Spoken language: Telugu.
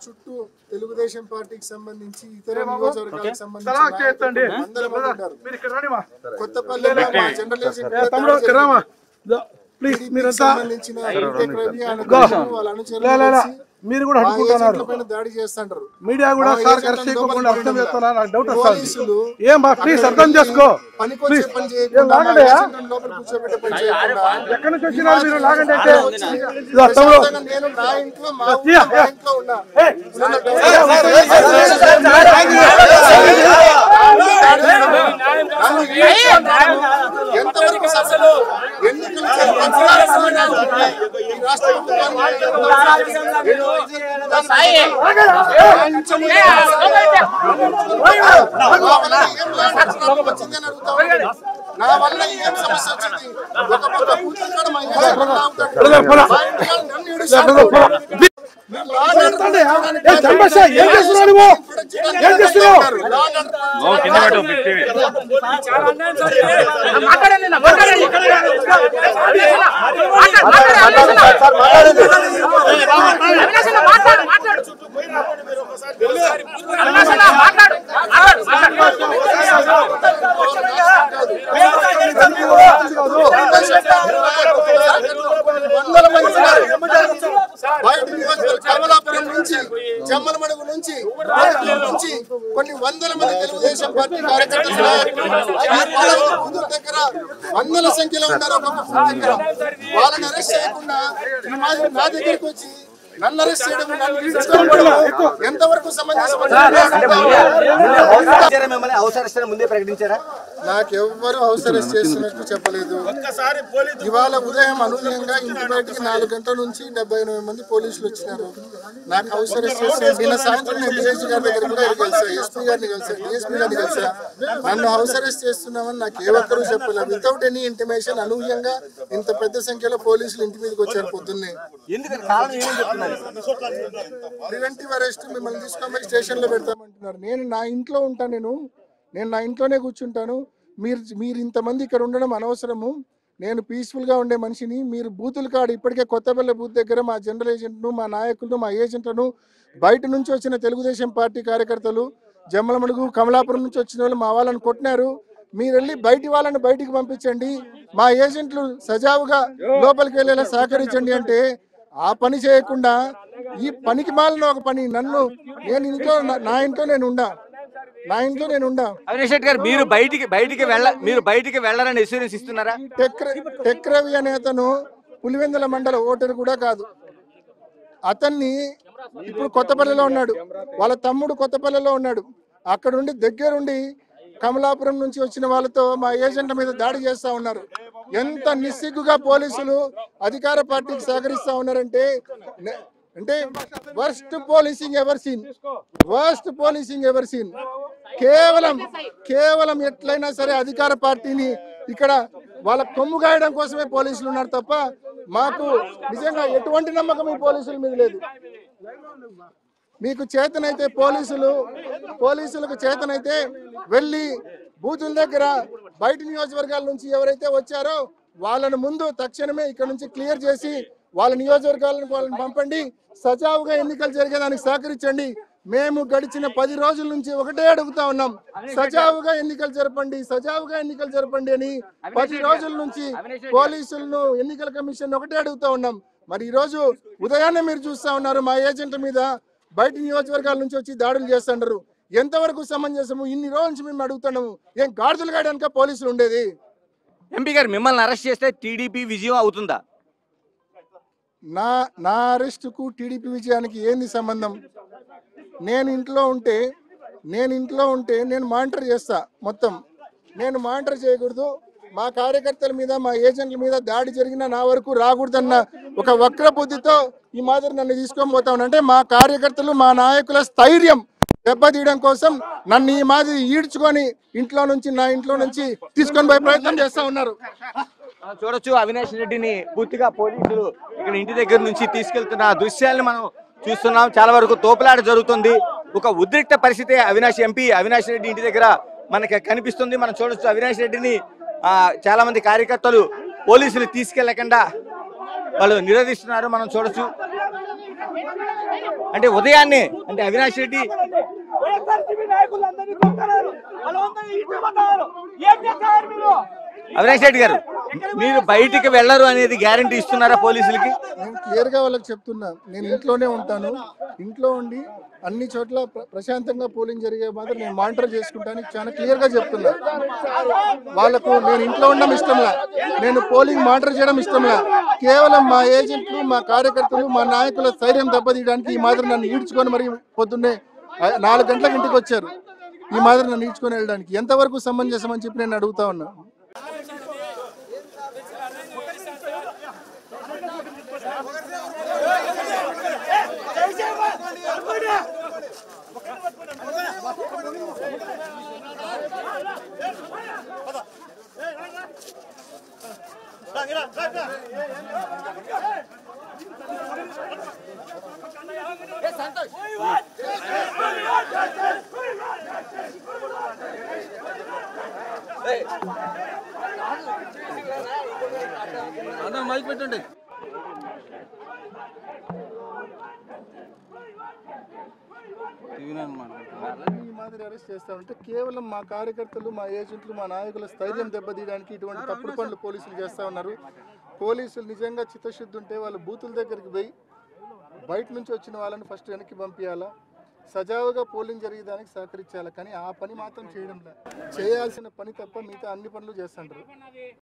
చుట్టూ తెలుగుదేశం పార్టీకి సంబంధించి ఇతర నియోజకవర్గాలకు సంబంధించి కొత్తపల్లిలో మా జనరల్ ఏజెంట్ సంబంధించిన వాళ్ళ అనుచరులు మీరు కూడా అడ్డుకుంటున్నారు, దాడి చేస్తుంటారు. మీడియా కూడా సార్ కరెక్ట్ చేయకుండా అర్థం చేస్తున్నా, నాకు డౌట్ వస్తుంది. ఏం బా ప్లీజ్ అర్థం చేసుకో. పనికొచ్చే పని చేయకుండా లోపల కూర్చోబెట్టే పని చేయకుండా ఎక్కడి నుంచి వచ్చినా మీరు లాగండి అంటే నేను నా ఇంట్లో మా ఇంట్లో ఉన్నా. ఎంతవరకు అసలు ఎన్నికలు నా వల్ల ఏం సమస్య వచ్చింది? ఒక పక్క కూర్చున్నాడు మా కమలాపురం నుంచి జమ్మలమడుగు నుంచి కొన్ని వందల మంది తెలుగుదేశం పార్టీ కార్యకర్తలు దగ్గర వందల సంఖ్యలో ఉన్నారు. వాళ్ళని అరెస్ట్ చేయకుండా నా దగ్గరికి వచ్చి నన్ను అరెస్ట్ చేయడం, ఎంతవరకు ముందే ప్రకటించారా? నాకెవ్వరు హౌస్ అరెస్ట్ చేస్తున్నట్టు చెప్పలేదు. ఇవాళ ఉదయం అనూహ్యంగా ఇంటి బయటికి 4 గంటల నుంచి 78 మంది పోలీసులు వచ్చినారు. నాకు హౌస్ అరెస్ట్ చేస్తారు. నిన్న సాయంత్రం నేను డిఎస్పీ గారి దగ్గర కూడా కలిసా, ఎస్పీ గారిని కలిసా, డిఎస్పీ గారిని కలిసా. నన్ను హౌస్ అరెస్ట్ చేస్తున్నామని నాకు ఏ ఒక్కరూ చెప్పలేదు. వితౌట్ ఎనీ ఇంటిమేషన్ అనూహ్యంగా ఇంత పెద్ద సంఖ్యలో పోలీసులు ఇంటి మీదకి వచ్చారు పొద్దున్నే. ప్రివెంటివ్ అరెస్ట్ మిమ్మల్ని తీసుకొని స్టేషన్ లో పెడతామంటున్నారు. నేను నా ఇంట్లో ఉంటాను, నేను నా ఇంట్లోనే కూర్చుంటాను. మీరు ఇంతమంది ఇక్కడ ఉండడం అనవసరము. నేను పీస్ఫుల్గా ఉండే మనిషిని. మీరు బూతులు కాడు ఇప్పటికే కొత్తపల్లి బూత్ దగ్గర మా జనరల్ ఏజెంట్ను, మా నాయకులను, మా ఏజెంట్లను, బయట నుంచి వచ్చిన తెలుగుదేశం పార్టీ కార్యకర్తలు, జమ్మలమడుగు కమలాపురం నుంచి వచ్చిన వాళ్ళు మా వాళ్ళని కొట్టినారు. మీరు వెళ్ళి బయటి వాళ్ళని బయటికి పంపించండి, మా ఏజెంట్లు సజావుగా లోపలికి వెళ్ళేలా సహకరించండి అంటే ఆ పని చేయకుండా ఈ పనికి మాలిన ఒక పని నేను ఇంట్లో నేను ఉండా. అవినాష్ రెడ్డి గారు, మీరు బయటికి వెళ్ళాలని ఎష్యూరెన్స్ ఇస్తున్నారా? టెక్ రవి అనే అతను పులివెందుల మండల ఓటర్ కూడా కాదు. అతన్ని ఇప్పుడు కొత్తపల్లిలో ఉన్నాడు, వాళ్ళ తమ్ముడు కొత్తపల్లిలో ఉన్నాడు. అక్కడుండి దగ్గరుండి కమలాపురం నుంచి వచ్చిన వాళ్ళతో మా ఏజెంట్ల మీద దాడి చేస్తా ఉన్నారు. ఎంత నిస్సిగ్గుగా పోలీసులు అధికార పార్టీకి సహకరిస్తా ఉన్నారంటే వర్స్ట్ పోలీసింగ్ ఎవర్ సీన్. కేవలం ఎట్లయినా సరే అధికార పార్టీని ఇక్కడ వాళ్ళ కొమ్ము గాయడం కోసమే పోలీసులు ఉన్నారు తప్ప మాకు నిజంగా ఎటువంటి నమ్మకం ఈ పోలీసుల మీద లేదు. మీకు చేతనైతే పోలీసులకు చేతనైతే వెళ్ళి బూతుల దగ్గర బయట నియోజకవర్గాల నుంచి ఎవరైతే వచ్చారో వాళ్ళని ముందు తక్షణమే ఇక్కడ నుంచి క్లియర్ చేసి వాళ్ళ నియోజకవర్గాలను వాళ్ళని పంపండి. సజావుగా ఎన్నికలు జరిగేదానికి సహకరించండి. మేము గడిచిన 10 రోజుల నుంచి ఒకటే అడుగుతా ఉన్నాం, సజావుగా ఎన్నికలు జరపండి అని 10 రోజుల నుంచి పోలీసులను, ఎన్నికల కమిషన్ ఒకటే అడుగుతా ఉన్నాం. మరి ఈ రోజు ఉదయాన్నే మీరు చూస్తా ఉన్నారు మా ఏజెంట్ల మీద బయట నియోజకవర్గాల నుంచి వచ్చి దాడులు చేస్తున్నారు. ఎంతవరకు సమంజసము? ఇన్ని రోజుల నుంచి మేము అడుగుతున్నాము. ఏం గాడుదలు గాయడానిక పోలీసులు ఉండేది? ఎంపీ గారు, మిమ్మల్ని అరెస్ట్ చేస్తే టీడీపీ విజయం అవుతుందా? నా అరెస్టుకు టీడీపీ విజయానికి ఏంది సంబంధం? నేను ఇంట్లో ఉంటే నేను మానిటర్ చేస్తా. మొత్తం నేను మానిటర్ చేయకూడదు. మా కార్యకర్తల మీద, మా ఏజెంట్ల మీద దాడి జరిగిన నా వరకు రాకూడదన్న ఒక వక్ర బుద్ధితో ఈ మాదిరి నన్ను తీసుకొని పోతా ఉన్నా. అంటే మా కార్యకర్తలు, మా నాయకుల స్థైర్యం దెబ్బతీయడం కోసం నన్ను ఈ మాదిరి ఈడ్చుకొని నా ఇంట్లో నుంచి తీసుకొని పోయే ప్రయత్నం చేస్తా ఉన్నారు. చూడొచ్చు, అవినాష్ రెడ్డిని పూర్తిగా పోలీసులు ఇక్కడ ఇంటి దగ్గర నుంచి తీసుకెళ్తున్న దృశ్యాలను మనం చూస్తున్నాం. చాలా వరకు తోపులాట జరుగుతుంది. ఒక ఉద్రిక్త పరిస్థితి ఎంపీ అవినాష్ రెడ్డి ఇంటి దగ్గర మనకి కనిపిస్తుంది. మనం చూడొచ్చు, అవినాష్ రెడ్డిని చాలా మంది కార్యకర్తలు పోలీసులు తీసుకెళ్లకుండా వాళ్ళు నిరోధిస్తున్నారు. మనం చూడొచ్చు. అంటే ఉదయాన్నే అంటే అవినాష్ రెడ్డి అవినాష్ రెడ్డి గారు మీరు బయటికి వెళ్ళరు అనేది గ్యారంటీ ఇస్తున్నారా పోలీసులకి? నేను క్లియర్ గా వాళ్ళకి చెప్తున్నా, నేను ఇంట్లోనే ఉంటాను. ఇంట్లో ఉండి అన్ని చోట్ల ప్రశాంతంగా పోలింగ్ జరిగే మాత్రం నేను మానిటర్ చేసుకుంటాను చాలా క్లియర్ గా చెప్తున్నా. వాళ్ళకు నేను ఇంట్లో ఉండడం ఇష్టంలా, నేను పోలింగ్ మానిటర్ చేయడం ఇష్టంలా. కేవలం మా ఏజెంట్లు, మా కార్యకర్తలు, మా నాయకుల ధైర్యం దెబ్బతీయడానికి ఈ మాత్రం నన్ను ఈడ్చుకొని మరి పొద్దున్నే 4 గంటలకు ఇంటికి వచ్చారు. ఈ మాత్రం నన్ను ఈడ్చుకొని వెళ్ళడానికి ఎంతవరకు సమంజసం అని చెప్పి నేను అడుగుతా ఉన్నా. మైక్ పెట్టండి. ఈ మాదిరి అరెస్ట్ చేస్తామంటే కేవలం మా కార్యకర్తలు, మా ఏజెంట్లు, మా నాయకుల స్థైర్యం దెబ్బతీయడానికి ఇటువంటి తప్పుడు పనులు పోలీసులు చేస్తూ ఉన్నారు. పోలీసులు నిజంగా చిత్తశుద్ధి ఉంటే వాళ్ళు బూతుల దగ్గరికి పోయి బయట నుంచి వచ్చిన వాళ్ళని ఫస్ట్ వెనక్కి పంపించాలా, సజావుగా పోలింగ్ జరిగేదానికి సహకరించాలి. కానీ ఆ పని మాత్రం చేయడం లేదు. చేయాల్సిన పని తప్ప మిగతా అన్ని పనులు చేస్తుంటారు.